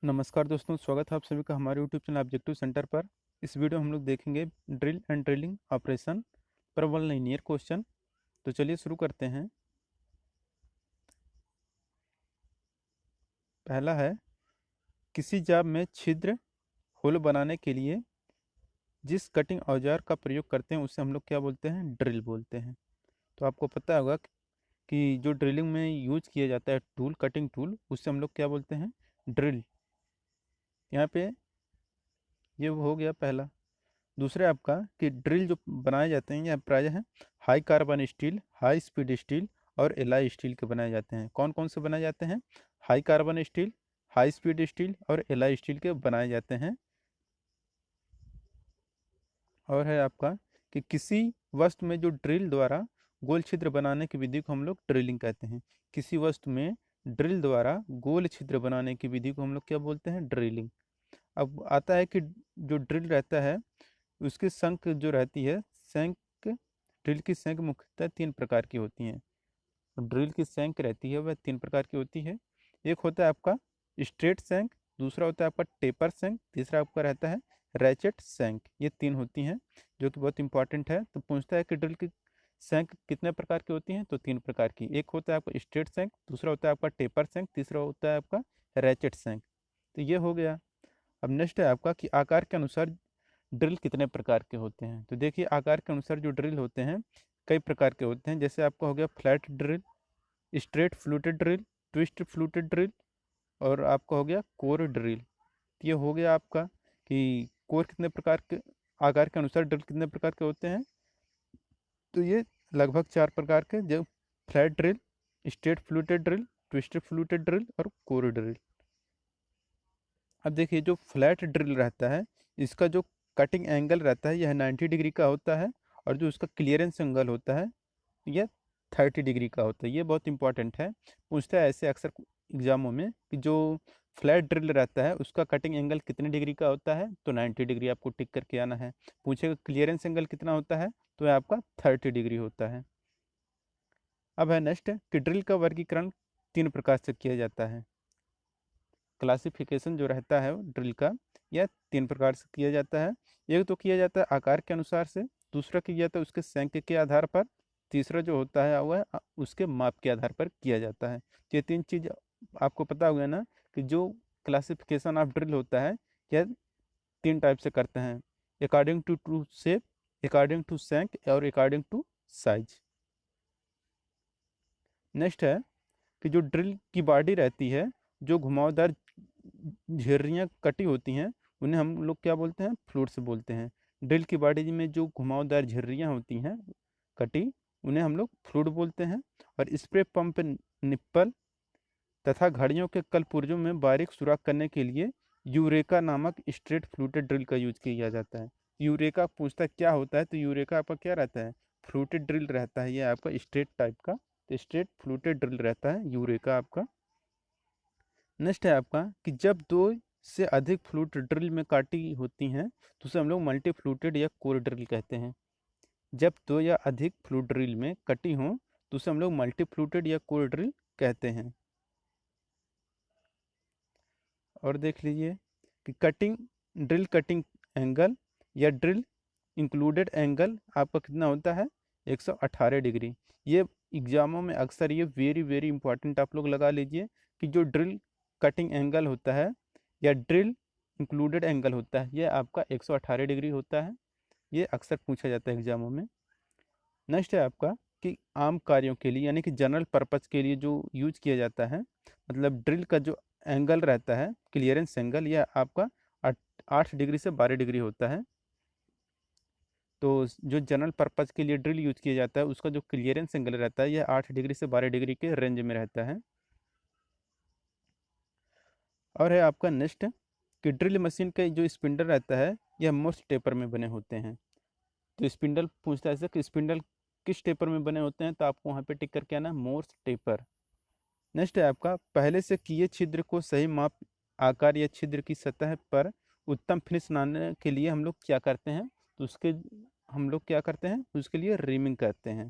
नमस्कार दोस्तों, स्वागत है आप सभी का हमारे यूट्यूब चैनल ऑब्जेक्टिव सेंटर पर। इस वीडियो में हम लोग देखेंगे ड्रिल एंड ड्रिलिंग ऑपरेशन पर वन लीनियर क्वेश्चन। तो चलिए शुरू करते हैं। पहला है, किसी जाब में छिद्र होल बनाने के लिए जिस कटिंग औजार का प्रयोग करते हैं उसे हम लोग क्या बोलते हैं? ड्रिल बोलते हैं। तो आपको पता होगा कि जो ड्रिलिंग में यूज किया जाता है टूल, कटिंग टूल, उससे हम लोग क्या बोलते हैं? ड्रिल। यहाँ पे ये हो गया पहला। दूसरा आपका कि ड्रिल जो बनाए जाते हैं, यह प्रायः है high carbon steel, high speed steel और एलॉय स्टील के बनाए जाते हैं। कौन कौन से बनाए जाते हैं? High carbon steel, high speed steel और एलॉय स्टील के बनाए जाते हैं। और है आपका कि किसी वस्तु में जो ड्रिल द्वारा गोल छिद्र बनाने की विधि को हम लोग ड्रिलिंग कहते हैं। किसी वस्तु में ड्रिल द्वारा गोल छिद्र बनाने की विधि को हम लोग क्या बोलते हैं? ड्रिलिंग। अब आता है कि जो ड्रिल रहता है उसकी संख जो रहती है, संख, ड्रिल की संख मुख्यतः तीन प्रकार की होती हैं। ड्रिल की संख रहती है वह तीन प्रकार की होती है। एक होता है आपका स्ट्रेट संख, दूसरा होता है आपका टेपर संख, तीसरा आपका रहता है रैचेट संख। ये तीन होती हैं जो कि बहुत इंपॉर्टेंट है। तो पूछता है कि ड्रिल की संख कितने प्रकार की होती हैं? तो तीन प्रकार की। एक होता है आपका स्ट्रेट संख, दूसरा होता है आपका टेपर संख, तीसरा होता है आपका रैचेट संख। तो ये हो गया। अब नेक्स्ट है आपका कि आकार के अनुसार ड्रिल कितने प्रकार के होते हैं? तो देखिए, आकार के अनुसार जो ड्रिल होते हैं कई प्रकार के होते हैं। जैसे आपका हो गया flat drill, straight fluted drill, twist fluted drill और आपका हो गया कोर ड्रिल। ये हो गया आपका कि कोर कितने प्रकार के, आकार के अनुसार ड्रिल कितने प्रकार के होते हैं। तो ये लगभग चार प्रकार के, जो flat drill, straight fluted drill, twisted fluted drill और कोर ड्रिल। अब देखिए, जो फ्लैट ड्रिल रहता है इसका जो कटिंग एंगल रहता है यह 90 डिग्री का होता है और जो उसका क्लियरेंस एंगल होता है यह 30 डिग्री का होता है। ये बहुत इंपॉर्टेंट है। पूछता है ऐसे अक्सर एग्जामों में कि जो फ्लैट ड्रिल रहता है उसका कटिंग एंगल कितने डिग्री का होता है? तो 90 डिग्री आपको टिक करके आना है। पूछेगा क्लियरेंस एंगल कितना होता है? तो यह आपका 30 डिग्री होता है। अब है नेक्स्ट कि ड्रिल का वर्गीकरण तीन प्रकार से किया जाता है। क्लासिफिकेशन जो रहता है ड्रिल का, यह तीन प्रकार से किया जाता है। एक तो किया जाता है आकार के अनुसार से, दूसरा किया जाता है उसके संख्या के आधार पर, तीसरा जो होता है वह उसके माप के आधार पर किया जाता है। ये तीन चीज आपको पता होगा ना कि जो क्लासिफिकेशन ऑफ ड्रिल होता है यह तीन टाइप से करते हैं: according to to shape, according to shank और अकॉर्डिंग टू साइज। नेक्स्ट है कि जो ड्रिल की बॉडी रहती है, जो घुमावदार झिर्रियाँ कटी होती हैं उन्हें हम लोग क्या बोलते हैं? फ्लूट से बोलते हैं। ड्रिल की बॉडी में जो घुमावदार झिर्रियाँ होती हैं कटी, उन्हें हम लोग फ्लूट बोलते हैं। और स्प्रे पंप, निप्पल तथा घड़ियों के कल पुर्जों में बारीक सुराख करने के लिए यूरेका नामक स्ट्रेट फ्लूटेड ड्रिल का यूज किया जाता है। यूरेका पूछता है क्या होता है? तो यूरेका आपका क्या रहता है? फ्लूटेड ड्रिल रहता है। ये आपका स्ट्रेट टाइप का, तो स्ट्रेट फ्लूटेड ड्रिल रहता है यूरेका आपका। नेक्स्ट है आपका कि जब दो से अधिक फ्लूट ड्रिल में काटी होती हैं तो उसे हम लोग मल्टी फ्लूटेड या कोर ड्रिल कहते हैं। जब दो या अधिक फ्लूट ड्रिल में कटी हों तो उसे हम लोग मल्टी फ्लूटेड या कोर ड्रिल कहते हैं। और देख लीजिए कि कटिंग, ड्रिल कटिंग एंगल या ड्रिल इंक्लूडेड एंगल आपका कितना होता है? 118 डिग्री। ये एग्जामों में अक्सर ये वेरी वेरी इंपॉर्टेंट आप लोग लगा लीजिए कि जो ड्रिल कटिंग एंगल होता है या ड्रिल इंक्लूडेड एंगल होता है यह आपका 118 डिग्री होता है। ये अक्सर पूछा जाता है एग्जामों में। नेक्स्ट है आपका कि आम कार्यों के लिए यानी कि जनरल पर्पज के लिए जो यूज किया जाता है, मतलब ड्रिल का जो एंगल रहता है, क्लियरेंस एंगल, यह आपका 8 डिग्री से 12 डिग्री होता है। तो जो जनरल पर्पज के लिए ड्रिल यूज किया जाता है उसका जो क्लियरेंस एंगल रहता है यह 8 डिग्री से 12 डिग्री के रेंज में रहता है। और है आपका नेक्स्ट कि ड्रिल मशीन का जो स्पिंडल रहता है यह मोस्ट टेपर में बने होते हैं। तो स्पिंडल पूछता है ऐसे कि स्पिंडल किस टेपर में बने होते हैं? तो आपको वहाँ पे टिक करके आना मोस्ट टेपर। नेक्स्ट है आपका पहले से किए छिद्र को सही माप, आकार या छिद्र की सतह पर उत्तम फिनिश लाने के लिए हम लोग क्या करते हैं? तो उसके हम लोग क्या करते हैं? उसके लिए रीमिंग करते हैं।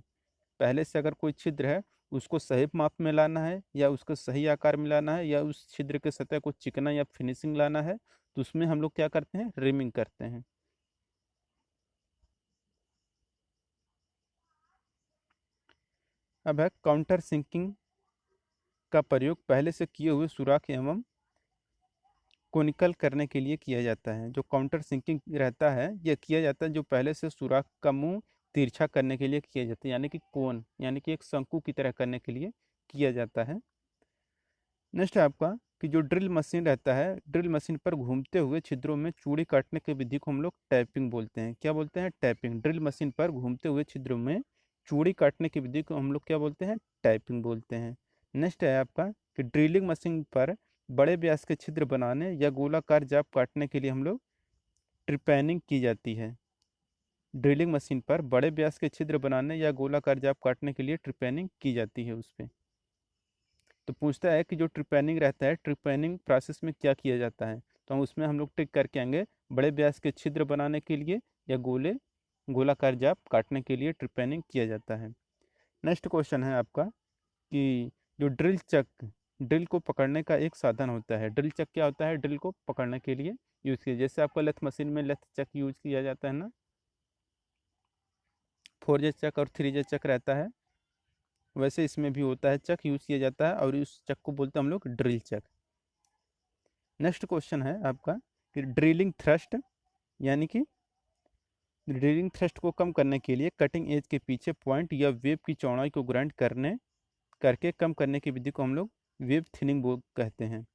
पहले से अगर कोई छिद्र है उसको सही माप में लाना है या उसको सही आकार में लाना है या उस छिद्र के सतह को चिकना या फिनिशिंग लाना है, तो उसमें हम लोग क्या करते हैं, रिमिंग करते हैं। अब है काउंटर सिंकिंग का प्रयोग पहले से किए हुए सुराख एवं कोनिकल करने के लिए किया जाता है। जो काउंटर सिंकिंग रहता है यह किया जाता है जो पहले से सुराख का मुंह तिरछा करने के लिए किया जाता है, यानी कि कोन, यानी कि एक शंकु की तरह करने के लिए किया जाता है। नेक्स्ट है आपका कि जो ड्रिल मशीन रहता है, ड्रिल मशीन पर घूमते हुए छिद्रों में चूड़ी काटने की विधि को हम लोग टैपिंग बोलते हैं। क्या बोलते हैं, टैपिंग। ड्रिल मशीन पर घूमते हुए छिद्रों में चूड़ी काटने की विधि को हम लोग क्या बोलते हैं, टैपिंग बोलते हैं। नेक्स्ट है आपका कि ड्रिलिंग मशीन पर बड़े व्यास के छिद्र बनाने या गोलाकार जाप काटने के लिए हम लोग ट्रिपैनिंग की जाती है। ड्रिलिंग मशीन पर बड़े व्यास के छिद्र बनाने या गोलाकार जाप काटने के लिए ट्रिपैनिंग की जाती है उस पर। तो पूछता है कि जो ट्रिपैनिंग रहता है, ट्रिपैनिंग प्रोसेस में क्या किया जाता है, तो हम लोग टिक करके आएंगे, बड़े व्यास के छिद्र बनाने के लिए या गोलाकार जाप काटने के लिए ट्रिपैनिंग किया जाता है। नेक्स्ट क्वेश्चन है आपका कि जो ड्रिल चक ड्रिल को पकड़ने का एक साधन होता है। ड्रिल चक क्या होता है, ड्रिल को पकड़ने के लिए यूज किया, जैसे आपका लेथ मशीन में लेथ चक यूज किया जाता है ना, 4J चक और 3J चक रहता है, वैसे इसमें भी होता है, चक यूज किया जाता है और उस चक को बोलते हैं हम लोग ड्रिल चक। नेक्स्ट क्वेश्चन है आपका कि ड्रिलिंग थ्रस्ट, यानी कि ड्रिलिंग थ्रस्ट को कम करने के लिए कटिंग एज के पीछे पॉइंट या वेब की चौड़ाई को ग्राइंड करके कम करने की विधि को हम लोग वेब थिनिंग कहते हैं।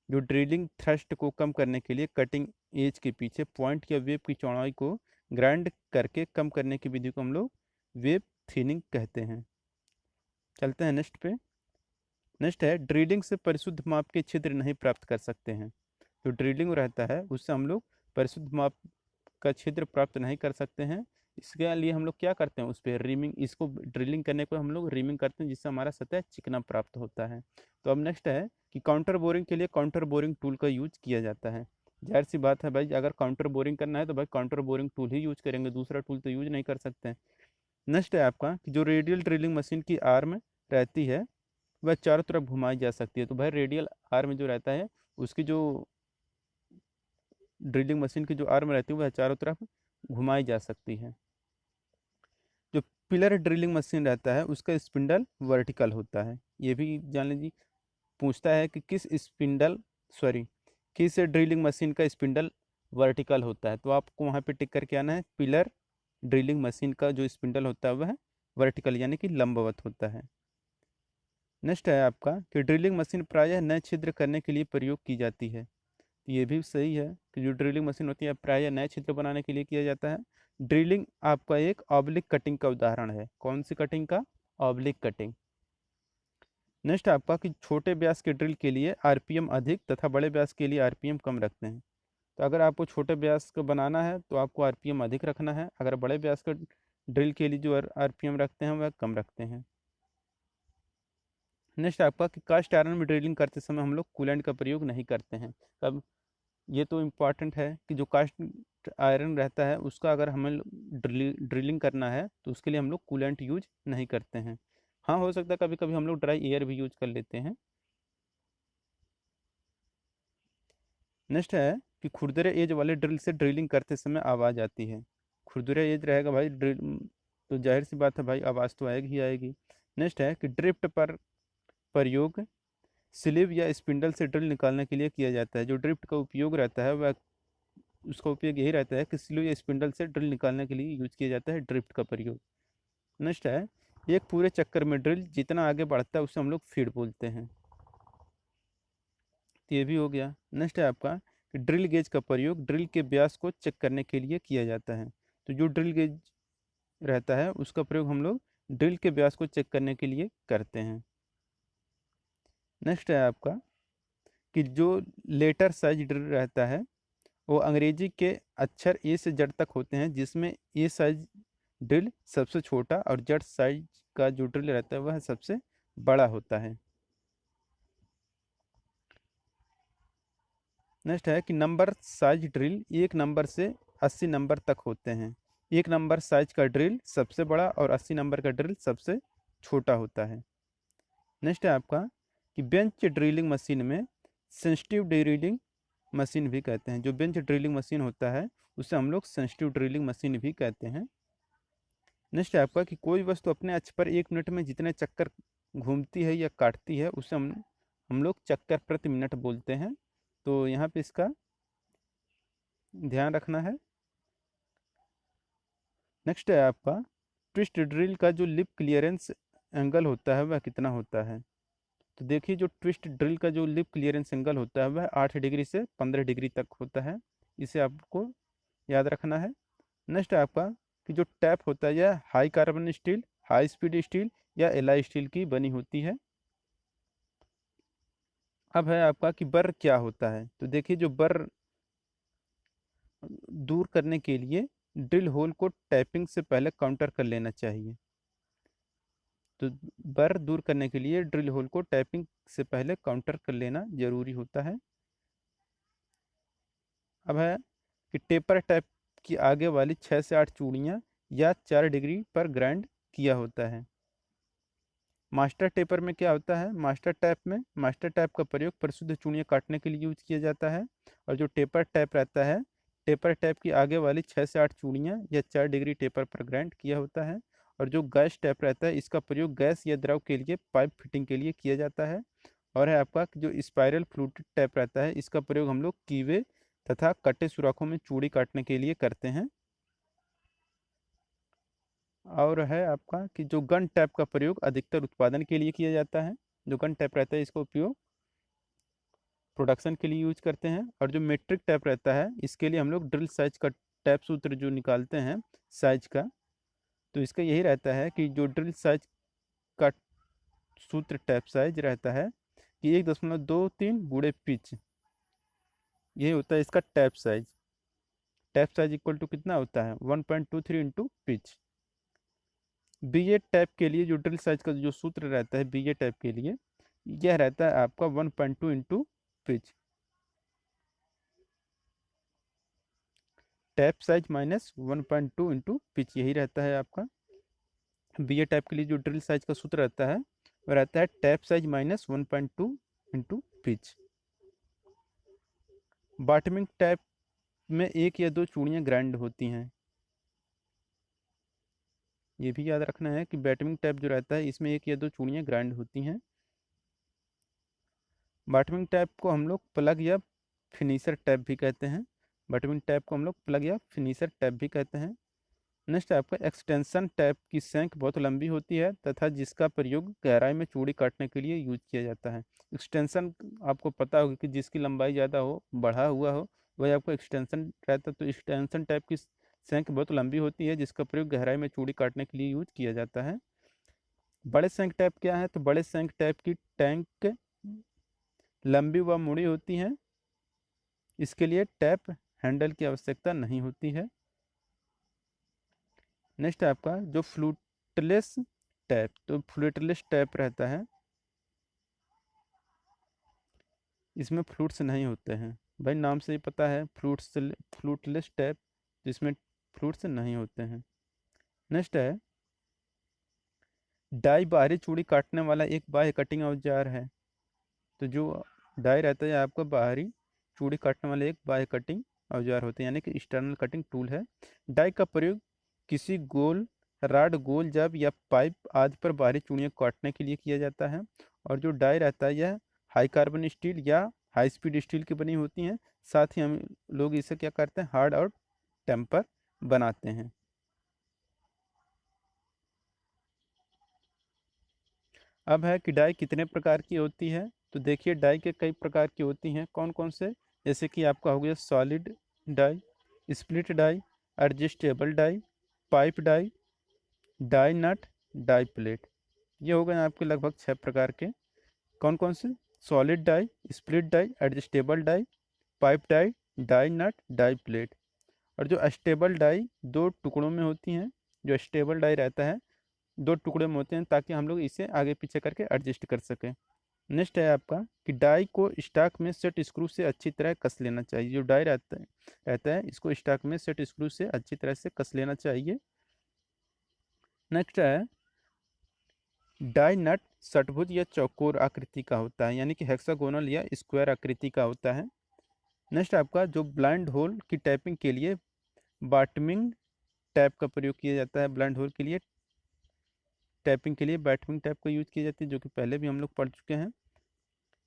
जो ड्रिलिंग थ्रस्ट को कम करने के लिए कटिंग एज के पीछे पॉइंट या वेब की चौड़ाई को ग्राइंड करके कम करने की विधि को हम लोग वेब थिनिंग कहते हैं। चलते हैं नेक्स्ट पे। नेक्स्ट है ड्रिलिंग से परिशुद्ध माप के छिद्र नहीं प्राप्त कर सकते हैं। जो ड्रिलिंग रहता है उससे हम लोग परिशुद्ध माप का छिद्र प्राप्त नहीं कर सकते हैं। इसके लिए हम लोग क्या करते हैं, उस पर रिमिंग, इसको ड्रिलिंग करने को हम लोग रिमिंग करते हैं, जिससे हमारा सतह चिकना प्राप्त होता है। तो अब नेक्स्ट है कि काउंटर बोरिंग के लिए काउंटर बोरिंग टूल का यूज किया जाता है। जाहिर सी बात है भाई, अगर काउंटर बोरिंग करना है तो भाई काउंटर बोरिंग टूल ही यूज करेंगे, दूसरा टूल तो यूज नहीं कर सकते हैं। नेक्स्ट है आपका कि जो रेडियल ड्रिलिंग मशीन की आर्म रहती है वह चारों तरफ घुमाई जा सकती है। तो भाई रेडियल आर्म जो रहता है, उसकी जो ड्रिलिंग मशीन की जो आर्म रहती है वह चारों तरफ घुमाई जा सकती है। जो पिलर ड्रिलिंग मशीन रहता है उसका स्पिंडल वर्टिकल होता है। ये भी जान लीजिए, पूछता है कि किस ड्रिलिंग मशीन का स्पिंडल वर्टिकल होता है, तो आपको वहाँ पे टिक करके आना है, पिलर ड्रिलिंग मशीन का जो स्पिंडल होता है वह वर्टिकल यानी कि लंबवत होता है। नेक्स्ट है आपका कि ड्रिलिंग मशीन प्रायः नए छिद्र करने के लिए प्रयोग की जाती है। ये भी सही है कि जो ड्रिलिंग मशीन होती है प्रायः नए छिद्र बनाने के लिए किया जाता है। ड्रिलिंग आपका एक ऑब्लिक कटिंग का उदाहरण है। कौन सी कटिंग का, ऑब्लिक कटिंग। नेक्स्ट आपका कि छोटे व्यास के ड्रिल के लिए आरपीएम अधिक तथा बड़े व्यास के लिए आरपीएम कम रखते हैं। तो अगर आपको छोटे व्यास का बनाना है तो आपको आरपीएम अधिक रखना है, अगर बड़े व्यास का ड्रिल के लिए जो आरपीएम रखते हैं वह कम रखते हैं। नेक्स्ट आपका कि कास्ट आयरन में ड्रिलिंग करते समय हम लोग कूलेंट का प्रयोग नहीं करते हैं। तब ये तो इम्पॉर्टेंट है कि जो कास्ट आयरन रहता है उसका अगर हमें ड्रिलिंग करना है तो उसके लिए हम लोग कूलेंट यूज नहीं करते हैं। हाँ, हो सकता है कभी कभी हम लोग ड्राई एयर भी यूज कर लेते हैं। नेक्स्ट है कि खुरदरे एज वाले ड्रिल से ड्रिलिंग करते समय आवाज़ आती है। खुरदरे एज रहेगा भाई ड्रिल, तो जाहिर सी बात है भाई आवाज़ तो आएगी ही आएगी। नेक्स्ट है कि ड्रिफ्ट पर प्रयोग स्लीव या स्पिंडल से ड्रिल निकालने के लिए किया जाता है। जो ड्रिफ्ट का उपयोग रहता है वह, उसका उपयोग यही रहता है कि स्लीव या स्पिंडल से ड्रिल निकालने के लिए यूज किया जाता है ड्रिफ्ट का प्रयोग। नेक्स्ट है एक पूरे चक्कर में ड्रिल जितना आगे बढ़ता है उसे हम लोग फीड बोलते हैं। तो ये भी हो गया। नेक्स्ट है आपका कि ड्रिल गेज का प्रयोग ड्रिल के व्यास को चेक करने के लिए किया जाता है। तो जो ड्रिल गेज रहता है उसका प्रयोग हम लोग ड्रिल के व्यास को चेक करने के लिए करते हैं। नेक्स्ट है आपका कि जो लेटर साइज ड्रिल रहता है वो अंग्रेजी के अक्षर ए से जेड तक होते हैं, जिसमें ए साइज ड्रिल सबसे छोटा और जेड साइज का जो ड्रिल रहता है वह सबसे बड़ा होता है। नेक्स्ट है कि नंबर साइज ड्रिल एक नंबर से 80 नंबर तक होते हैं। एक नंबर साइज का ड्रिल सबसे बड़ा और 80 नंबर का ड्रिल सबसे छोटा होता है। नेक्स्ट है आपका कि बेंच ड्रिलिंग मशीन में सेंसिटिव ड्रिलिंग मशीन भी कहते हैं। जो बेंच ड्रिलिंग मशीन होता है उसे हम लोग सेंसिटिव ड्रिलिंग मशीन भी कहते हैं। नेक्स्ट है आपका कि कोई वस्तु अपने अक्ष पर 1 मिनट में जितने चक्कर घूमती है या काटती है उसे हम लोग चक्कर प्रति मिनट बोलते हैं। तो यहाँ पे इसका ध्यान रखना है। नेक्स्ट है आपका ट्विस्ट ड्रिल का जो लिप क्लियरेंस एंगल होता है वह कितना होता है। तो देखिए जो ट्विस्ट ड्रिल का जो लिप क्लियरेंस एंगल होता है वह 8 डिग्री से 15 डिग्री तक होता है। इसे आपको याद रखना है। नेक्स्ट है आपका कि जो टैप होता है यह high carbon steel, high speed steel या एलआई स्टील की बनी होती है। अब है आपका कि बर क्या होता है। तो देखिए जो बर दूर करने के लिए ड्रिल होल को टैपिंग से पहले काउंटर कर लेना चाहिए। तो बर दूर करने के लिए ड्रिल होल को टैपिंग से पहले काउंटर कर लेना जरूरी होता है। अब है कि टेपर टैप की आगे वाली 6 से 8 चूड़ियाँ या 4 डिग्री पर ग्राइंड किया होता है। मास्टर टेपर में क्या होता है, मास्टर टैप का प्रयोग परिशुद्ध चूड़ियाँ काटने के लिए यूज किया जाता है। और जो टेपर टैप रहता है, टेपर टैप की आगे वाली 6 से 8 चूड़ियाँ या 4 डिग्री टेपर पर ग्राइंड किया होता है। और जो गैस टैप रहता है इसका प्रयोग गैस या द्रव के लिए पाइप फिटिंग के लिए किया जाता है। और है आपका जो स्पाइरल फ्लूटेड टैप रहता है इसका प्रयोग हम लोग कीवे तथा कटे सुराखों में चूड़ी काटने के लिए करते हैं। और है आपका कि जो गन टैप का प्रयोग अधिकतर उत्पादन के लिए किया जाता है। जो गन टैप रहता है इसका उपयोग प्रोडक्शन के लिए यूज करते हैं। और जो मेट्रिक टैप रहता है इसके लिए हम लोग ड्रिल साइज का टैप सूत्र जो निकालते हैं साइज का, तो इसका यही रहता है कि जो ड्रिल साइज का सूत्र टैप साइज रहता है कि 1.23 गुणे पिच, यही होता है इसका tap size. Tap size equal to कितना होता है 1.23 इंटू पिच। बीए टैप के लिए जो ड्रिल साइज का जो सूत्र रहता है बीए टैप के लिए यह रहता है आपका 1.2 into pitch. Tap size minus 1.2 into pitch यही रहता है आपका। बीए टैप के लिए जो ड्रिल साइज का सूत्र रहता है वह रहता है tap size minus 1.2 into pitch. Bottoming tap में 1 या 2 चूड़ियाँ ग्राइंड होती हैं। ये भी याद रखना है कि बैटमिंग टैप जो रहता है इसमें 1 या 2 चूड़ियाँ ग्राइंड होती हैं। बॉटमिंग टैप को हम लोग प्लग या फिनिशर टैप भी कहते हैं। बॉटमिंग टैप को हम लोग प्लग या फिनिशर टैप भी कहते हैं। नेक्स्ट आपका एक्सटेंशन टैप की सैंक बहुत लंबी होती है तथा जिसका प्रयोग गहराई में चूड़ी काटने के लिए यूज किया जाता है। एक्सटेंशन आपको पता होगा कि जिसकी लंबाई ज़्यादा हो, बढ़ा हुआ हो, वह आपको एक्सटेंशन रहता है। तो एक्सटेंशन टैप की सैंक बहुत लंबी होती है जिसका प्रयोग गहराई में चूड़ी काटने के लिए यूज किया जाता है। बड़े सैंक टैप क्या है, तो बड़े सैंक टैप की टैंक लंबी व मुड़ी होती हैं। इसके लिए टैप हैंडल की आवश्यकता नहीं होती है। नेक्स्ट है आपका जो फ्लूटलेस टैप, तो फ्लूटलेस टैप रहता है इसमें फ्लूट्स नहीं होते हैं। भाई नाम से ही पता है फ्लूटलेस टैप जिसमें फ्लूट्स नहीं होते हैं। नेक्स्ट है डाई बाहरी चूड़ी काटने वाला एक बाह्य कटिंग औजार है। तो जो डाई रहता है आपका बाहरी चूड़ी काटने वाले एक बाह्य कटिंग औजार होते हैं यानी कि एक्सटर्नल कटिंग टूल है। डाई का प्रयोग किसी गोल रॉड, गोल जब या पाइप आदि पर बाहरी चूड़ियाँ काटने के लिए किया जाता है। और जो डाई रहता है यह हाई कार्बन स्टील या हाई स्पीड स्टील की बनी होती हैं। साथ ही हम लोग इसे क्या करते हैं हार्ड और टेम्पर बनाते हैं। अब है कि डाई कितने प्रकार की होती है। तो देखिए डाई के कई प्रकार की होती हैं। कौन कौन से, जैसे कि आपका हो गया solid die, split die, adjustable die, pipe die, die nut, die plate. ये हो गए आपके लगभग 6 प्रकार के। कौन कौन से, solid die, split die, adjustable die, pipe die, die nut, die plate. और जो स्टेबल डाई 2 टुकड़ों में होती हैं। जो स्टेबल डाई रहता है 2 टुकड़े में होते हैं ताकि हम लोग इसे आगे पीछे करके एडजस्ट कर सकें। नेक्स्ट है आपका कि डाई को स्टॉक में सेट स्क्रू से अच्छी तरह कस लेना चाहिए। जो डाई रहता है इसको स्टॉक में सेट स्क्रू से अच्छी तरह से कस लेना चाहिए। नेक्स्ट है डाई नट षटभुज या चौकोर आकृति का होता है, यानी कि हेक्सागोनल या स्क्वायर आकृति का होता है। नेक्स्ट आपका जो ब्लाइंड होल की टैपिंग के लिए बॉटमिंग टैप का प्रयोग किया जाता है। ब्लाइंड होल के लिए टैपिंग के लिए बॉटमिंग टैप का यूज किया जाती है, जो कि पहले भी हम लोग पढ़ चुके हैं।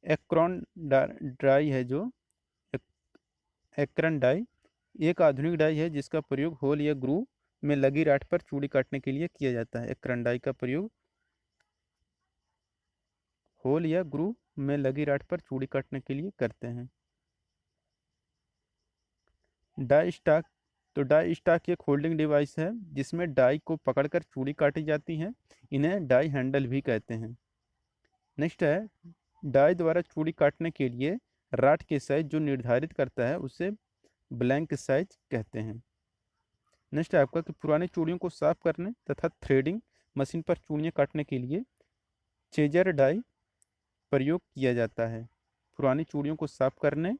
एक्रोन डाई है जो एक्रन डाई एक आधुनिक डाई है जिसका प्रयोग होल या ग्रूव में लगी राठ पर चूड़ी काटने के लिए किया जाता है। एक्रन डाई का प्रयोग होल या ग्रूव में लगी राठ पर चूड़ी काटने के लिए करते हैं। डाई स्टाक, तो डाई स्टाक एक होल्डिंग डिवाइस है जिसमें डाई को पकड़कर चूड़ी काटी जाती है। इन्हें डाई हैंडल भी कहते हैं। नेक्स्ट है डाई द्वारा चूड़ी काटने के लिए राठ के साइज जो निर्धारित करता है उसे ब्लैंक साइज कहते हैं। नेक्स्ट है आपका कि पुरानी चूड़ियों को साफ करने तथा थ्रेडिंग मशीन पर चूड़ियाँ काटने के लिए चेजर डाई प्रयोग किया जाता है। पुरानी चूड़ियों को साफ करने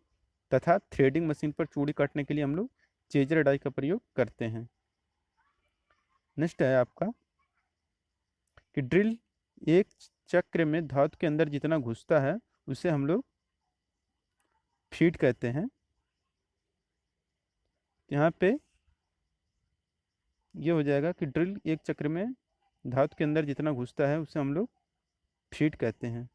तथा थ्रेडिंग मशीन पर चूड़ी काटने के लिए हम लोग चेजर डाई का प्रयोग करते हैं। नेक्स्ट है आपका कि ड्रिल एक चक्र में धातु के अंदर जितना घुसता है उसे हम लोग फीड कहते हैं। यहाँ पे ये हो जाएगा कि ड्रिल एक चक्र में धातु के अंदर जितना घुसता है उसे हम लोग फीड कहते हैं।